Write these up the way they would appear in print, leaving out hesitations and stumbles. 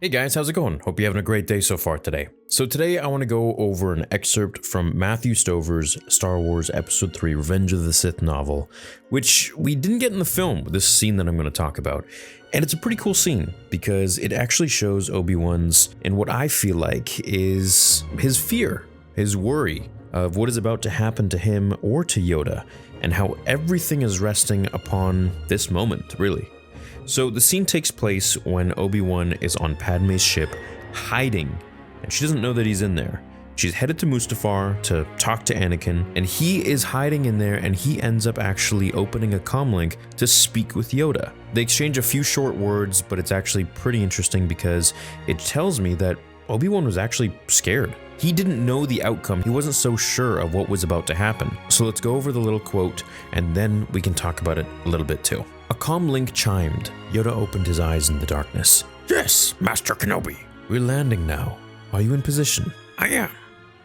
Hey guys, how's it going? Hope you're having a great day so far today. So today I want to go over an excerpt from Matthew Stover's Star Wars Episode 3 Revenge of the Sith novel, which we didn't get in the film with this scene that I'm going to talk about. And it's a pretty cool scene because it actually shows Obi-Wan's, and what I feel like is his fear, his worry of what is about to happen to him or to Yoda, and how everything is resting upon this moment, really. So the scene takes place when Obi-Wan is on Padme's ship, hiding, and she doesn't know that he's in there. She's headed to Mustafar to talk to Anakin, and he is hiding in there, and he ends up actually opening a comlink to speak with Yoda. They exchange a few short words, but it's actually pretty interesting because it tells me that Obi-Wan was actually scared. He didn't know the outcome. He wasn't so sure of what was about to happen. So let's go over the little quote, and then we can talk about it a little bit too. A comlink chimed. Yoda opened his eyes in the darkness. Yes, Master Kenobi. We're landing now. Are you in position? I am.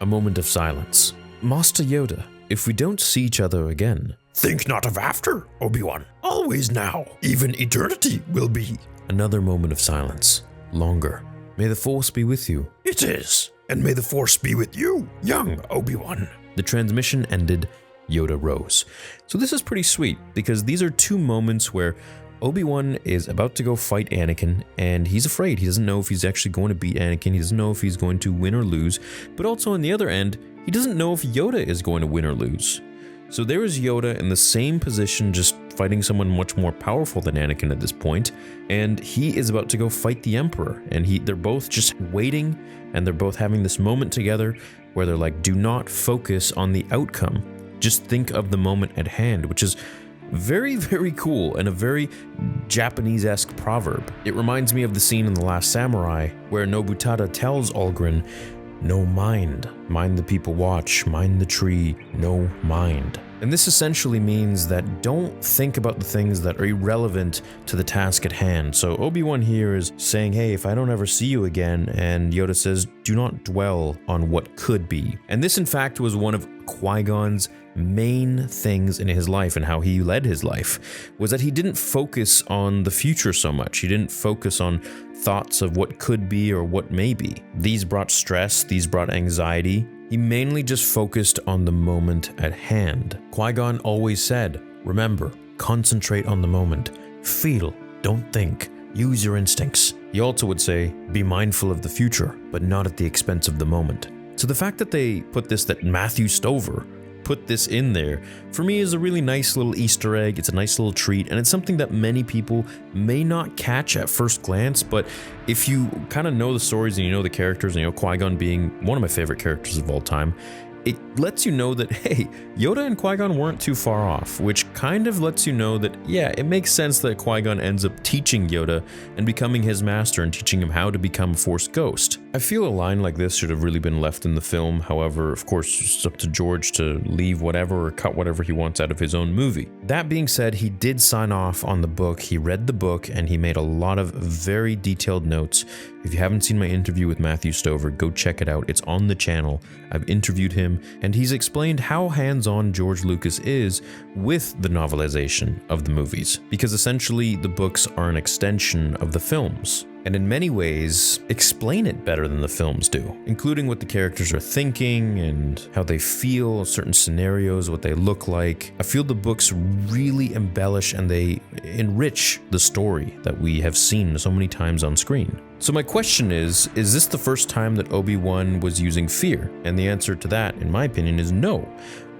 A moment of silence. Master Yoda, if we don't see each other again. Think not of after, Obi-Wan. Always now. Even eternity will be. Another moment of silence. Longer. May the Force be with you. It is. And may the Force be with you, young Obi-Wan. The transmission ended. Yoda rose. So this is pretty sweet because these are two moments where Obi-Wan is about to go fight Anakin and he's afraid. He doesn't know if he's actually going to beat Anakin. He doesn't know if he's going to win or lose. But also on the other end, he doesn't know if Yoda is going to win or lose. So there is Yoda in the same position, just fighting someone much more powerful than Anakin at this point, and he is about to go fight the Emperor, and they're both just waiting, and they're both having this moment together where they're like, do not focus on the outcome. Just think of the moment at hand, which is very, very cool and a very Japanese-esque proverb. It reminds me of the scene in The Last Samurai where Nobutada tells Algren, no mind the people watch, mind the tree, no mind. And this essentially means that don't think about the things that are irrelevant to the task at hand. So Obi-Wan here is saying, hey, if I don't ever see you again, and Yoda says, do not dwell on what could be. And this in fact was one of Qui-Gon's main things in his life and how he led his life, was that he didn't focus on the future so much. He didn't focus on thoughts of what could be or what may be. These brought stress, these brought anxiety. He mainly just focused on the moment at hand. Qui-Gon always said, remember, concentrate on the moment. Feel, don't think. Use your instincts. He also would say, be mindful of the future, but not at the expense of the moment. So the fact that they put this, that Matthew Stover put this in there, for me is a really nice little Easter egg. It's a nice little treat, and it's something that many people may not catch at first glance, but if you kind of know the stories and you know the characters, and you know Qui-Gon being one of my favorite characters of all time, it lets you know that, hey, Yoda and Qui-Gon weren't too far off, which kind of lets you know that, yeah, it makes sense that Qui-Gon ends up teaching Yoda and becoming his master and teaching him how to become a Force ghost. I feel a line like this should have really been left in the film. However, of course, it's up to George to leave whatever or cut whatever he wants out of his own movie. That being said, he did sign off on the book. He read the book and he made a lot of very detailed notes. If you haven't seen my interview with Matthew Stover, go check it out. It's on the channel. I've interviewed him, and he's explained how hands-on George Lucas is with the novelization of the movies, because essentially the books are an extension of the films, and in many ways explain it better than the films do, including what the characters are thinking and how they feel, certain scenarios, what they look like. I feel the books really embellish and they enrich the story that we have seen so many times on screen. So my question is this the first time that Obi-Wan was using fear? And the answer to that, in my opinion, is no.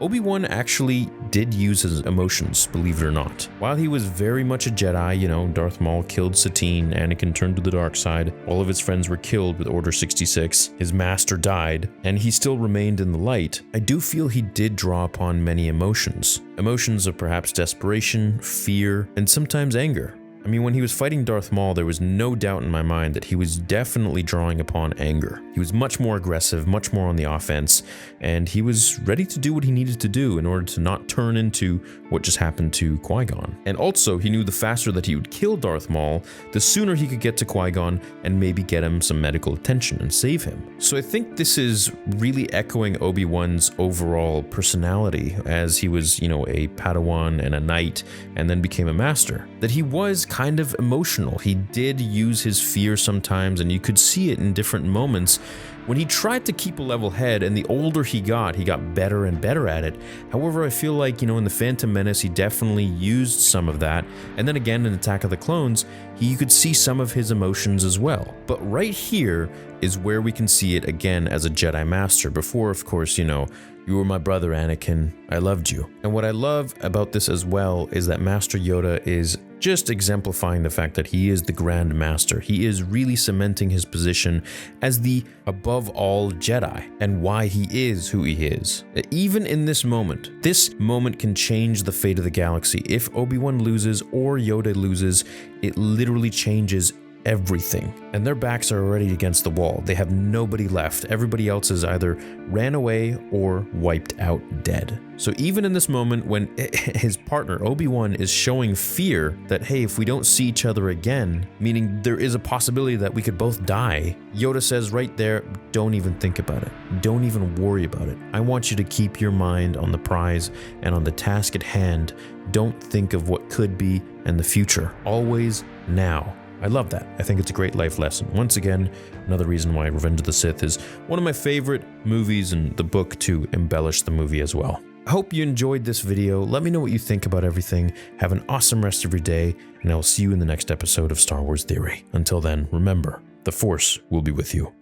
Obi-Wan actually did use his emotions, believe it or not. While he was very much a Jedi, you know, Darth Maul killed Satine, Anakin turned to the dark side, all of his friends were killed with Order 66, his master died, and he still remained in the light, I do feel he did draw upon many emotions. Emotions of perhaps desperation, fear, and sometimes anger. I mean, when he was fighting Darth Maul, there was no doubt in my mind that he was definitely drawing upon anger. He was much more aggressive, much more on the offense, and he was ready to do what he needed to do in order to not turn into what just happened to Qui-Gon. And also, he knew the faster that he would kill Darth Maul, the sooner he could get to Qui-Gon and maybe get him some medical attention and save him. So I think this is really echoing Obi-Wan's overall personality as he was, you know, a Padawan and a knight and then became a master. That he was kind of emotional. He did use his fear sometimes, and you could see it in different moments when he tried to keep a level head, and the older he got better and better at it. However, I feel like, in The Phantom Menace, he definitely used some of that, and then again in Attack of the Clones, you could see some of his emotions as well. But right here is where we can see it again as a Jedi Master. Before, of course, you were my brother, Anakin. I loved you. And what I love about this as well is that Master Yoda is just exemplifying the fact that he is the Grand Master. He is really cementing his position as the above all Jedi and why he is who he is. Even in this moment can change the fate of the galaxy. If Obi-Wan loses or Yoda loses, it literally changes everything. And their backs are already against the wall. They have nobody left. Everybody else is either ran away or wiped out dead. So even in this moment when his partner Obi-Wan is showing fear that, hey, if we don't see each other again, meaning there is a possibility that we could both die, Yoda says right there, don't even think about it. Don't even worry about it. I want you to keep your mind on the prize and on the task at hand. Don't think of what could be and the future. Always now. I love that. I think it's a great life lesson. Once again, another reason why Revenge of the Sith is one of my favorite movies, and the book to embellish the movie as well. I hope you enjoyed this video. Let me know what you think about everything. Have an awesome rest of your day, and I'll see you in the next episode of Star Wars Theory. Until then, remember, the Force will be with you.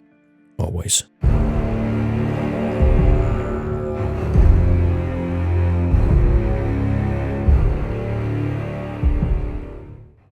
Always.